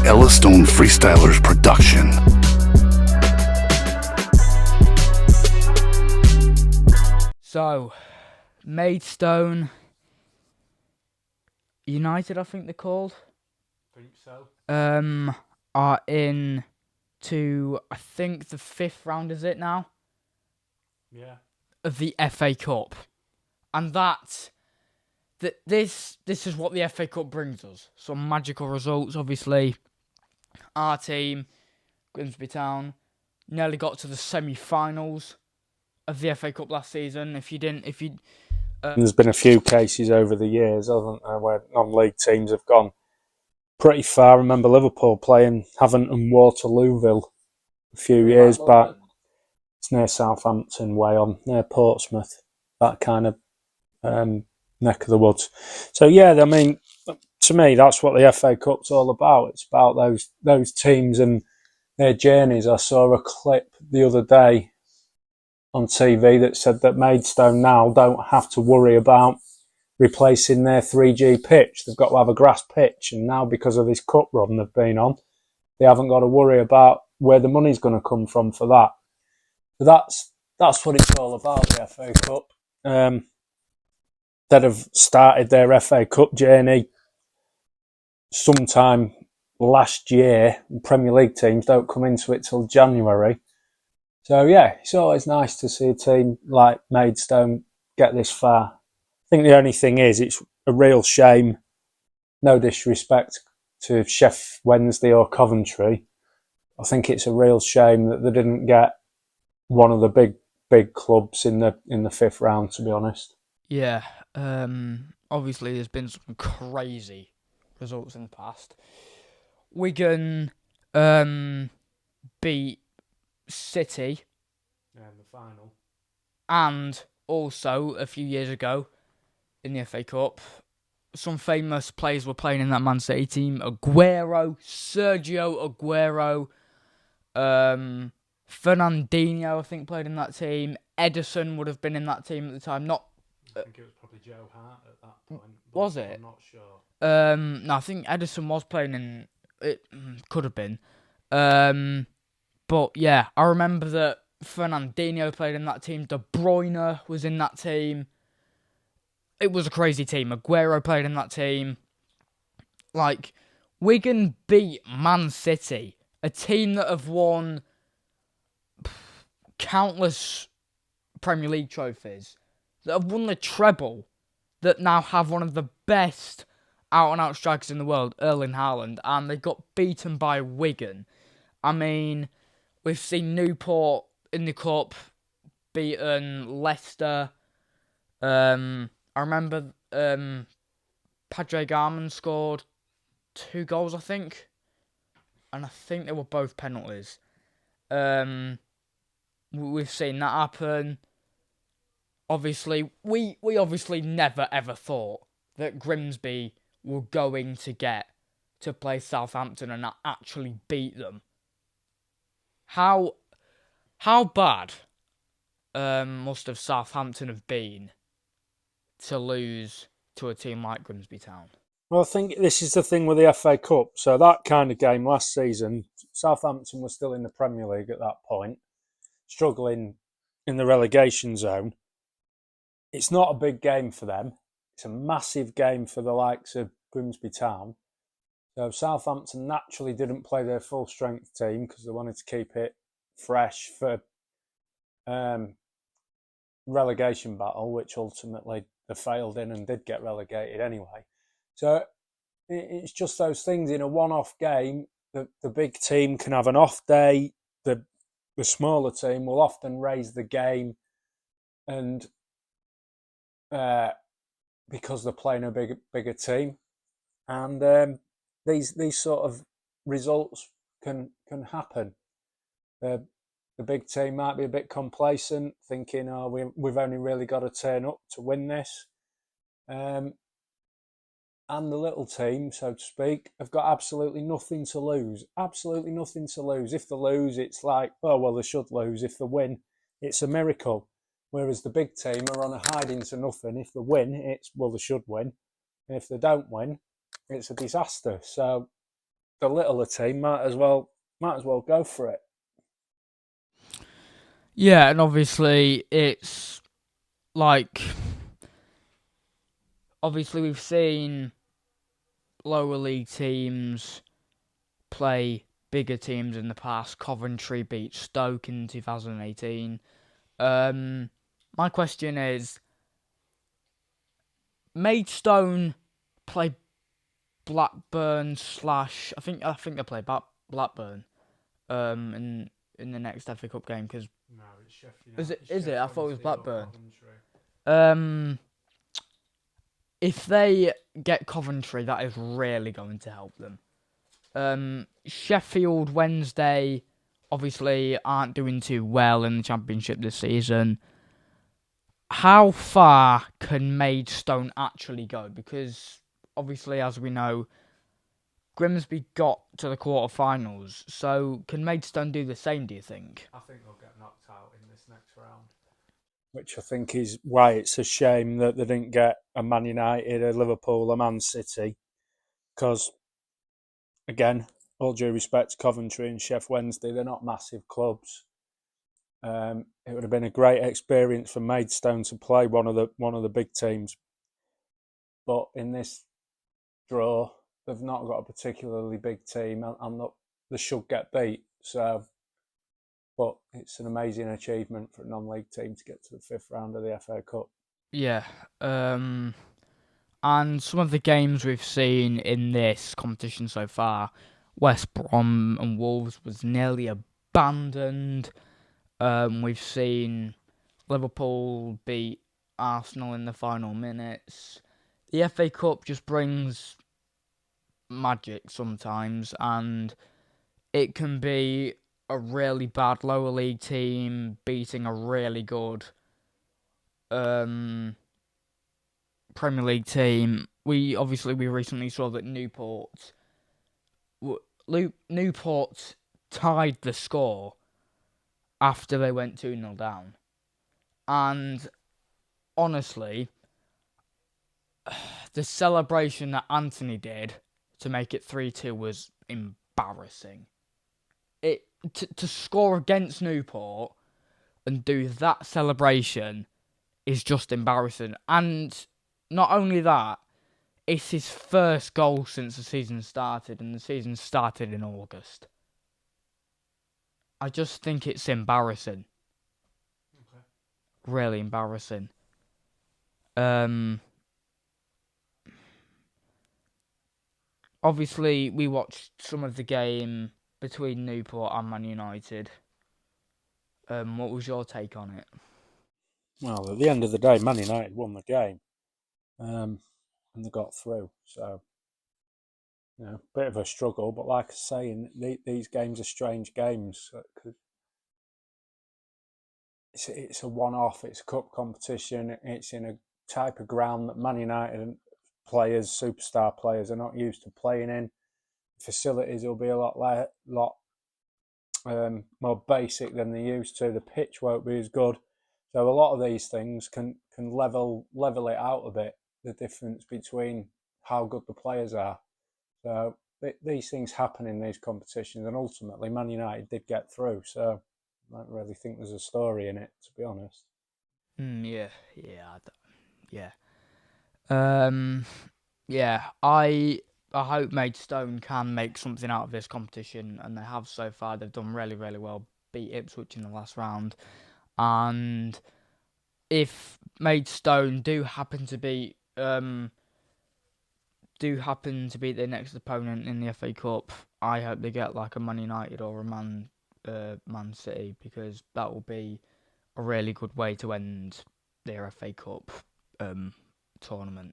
Ellistone Freestylers production. So, Maidstone United, I think they're called. I think so. Are in to, I think, the 5th round, is it now? Yeah. Of the FA Cup. And this is what the FA Cup brings us. Some magical results, obviously. Our team, Grimsby Town, nearly got to the semi-finals of the FA Cup last season. There's been a few cases over the years, hasn't there, where non-league teams have gone pretty far. I remember Liverpool playing Havant and Waterlooville a few years back. It's near Southampton way on, near Portsmouth, that kind of neck of the woods. So yeah, I mean, to me, that's what the FA Cup's all about. It's about those teams and their journeys. I saw a clip the other day on TV that said that Maidstone now don't have to worry about replacing their 3G pitch. They've got to have a grass pitch, and now because of this cup run they've been on, they haven't got to worry about where the money's going to come from for that. So that's what it's all about, the FA Cup. That have started their FA Cup journey sometime last year. Premier League teams don't come into it till January. So yeah, it's always nice to see a team like Maidstone get this far. I think the only thing is, it's a real shame, no disrespect to Sheff Wednesday or Coventry, I think it's a real shame that they didn't get one of the big clubs in the 5th round, to be honest. Yeah, obviously there's been some crazy results in the past. Wigan beat City in the final, and also a few years ago in the FA Cup, some famous players were playing in that Man City team. Sergio Aguero, Fernandinho, I think, played in that team. Edison would have been in that team at the time. I think it was probably Joe Hart at that point. Was it? I'm not sure. No, I think Edison was playing in it. Could have been. But yeah, I remember that Fernandinho played in that team. De Bruyne was in that team. It was a crazy team. Aguero played in that team. Like, Wigan beat Man City, a team that have won countless Premier League trophies, that have won the treble, that now have one of the best out-and-out strikers in the world, Erling Haaland, and they got beaten by Wigan. I mean, we've seen Newport in the Cup beaten Leicester. I remember Padre Garman scored 2 goals, I think. And I think they were both penalties. We've seen that happen. Obviously, we obviously never ever thought that Grimsby were going to get to play Southampton and actually beat them. How bad must have Southampton have been to lose to a team like Grimsby Town? Well, I think this is the thing with the FA Cup. So that kind of game last season, Southampton was still in the Premier League at that point, struggling in the relegation zone. It's not a big game for them. It's a massive game for the likes of Grimsby Town. So Southampton naturally didn't play their full strength team because they wanted to keep it fresh for relegation battle, which ultimately they failed in and did get relegated anyway. So it's just those things. In a one-off game, the big team can have an off day. The smaller team will often raise the game, and because they're playing a bigger team, and these sort of results can happen. The big team might be a bit complacent, thinking, "Oh, we've only really got to turn up to win this." And the little team, so to speak, have got absolutely nothing to lose. Absolutely nothing to lose. If they lose, it's like, oh, well, they should lose. If they win, it's a miracle. Whereas the big team are on a hiding to nothing. If they win, it's, well, they should win. And if they don't win, it's a disaster. So the littler team might as well go for it. Yeah, and obviously it's like obviously we've seen lower league teams play bigger teams in the past. Coventry beat Stoke in 2018. My question is, Maidstone play Blackburn slash I think they play Blackburn in the next FA Cup game because No, it's Sheffield. is it? I thought it was Blackburn. If they get Coventry, that is really going to help them. Sheffield Wednesday obviously aren't doing too well in the Championship this season. How far can Maidstone actually go? Because obviously, as we know, Grimsby got to the quarterfinals. So can Maidstone do the same, do you think? I think they'll get knocked out in this next round. Which I think is why it's a shame that they didn't get a Man United, a Liverpool, a Man City. Because, again, all due respect to Coventry and Sheff Wednesday, they're not massive clubs. It would have been a great experience for Maidstone to play one of the big teams. But in this draw, they've not got a particularly big team, and they should get beat. So, but it's an amazing achievement for a non-league team to get to the fifth round of the FA Cup. Yeah. And some of the games we've seen in this competition so far, West Brom and Wolves was nearly abandoned. We've seen Liverpool beat Arsenal in the final minutes. The FA Cup just brings magic sometimes, and it can be a really bad lower league team beating a really good Premier League team. We recently saw that Newport tied the score after they went 2-0 down. And honestly, the celebration that Anthony did to make it 3-2 was embarrassing. To score against Newport and do that celebration is just embarrassing. And not only that, it's his first goal since the season started, and the season started in August. I just think it's embarrassing. Okay. Really embarrassing. Obviously, we watched some of the game between Newport and Man United. What was your take on it? Well, at the end of the day, Man United won the game, and they got through. So, bit of a struggle. But like I say, these games are strange games. It's a one-off. It's a cup competition. It's in a type of ground that Man United players, superstar players, are not used to playing in. Facilities will be a lot more basic than they used to. The pitch won't be as good. So a lot of these things can level it out a bit. The difference between how good the players are. So these things happen in these competitions, and ultimately Man United did get through. So I don't really think there's a story in it, to be honest. Yeah. I hope Maidstone can make something out of this competition, and they have so far. They've done really, really well. Beat Ipswich in the last round, and if Maidstone do happen to beat their next opponent in the FA Cup, I hope they get like a Man United or a Man City, because that will be a really good way to end their FA Cup tournament.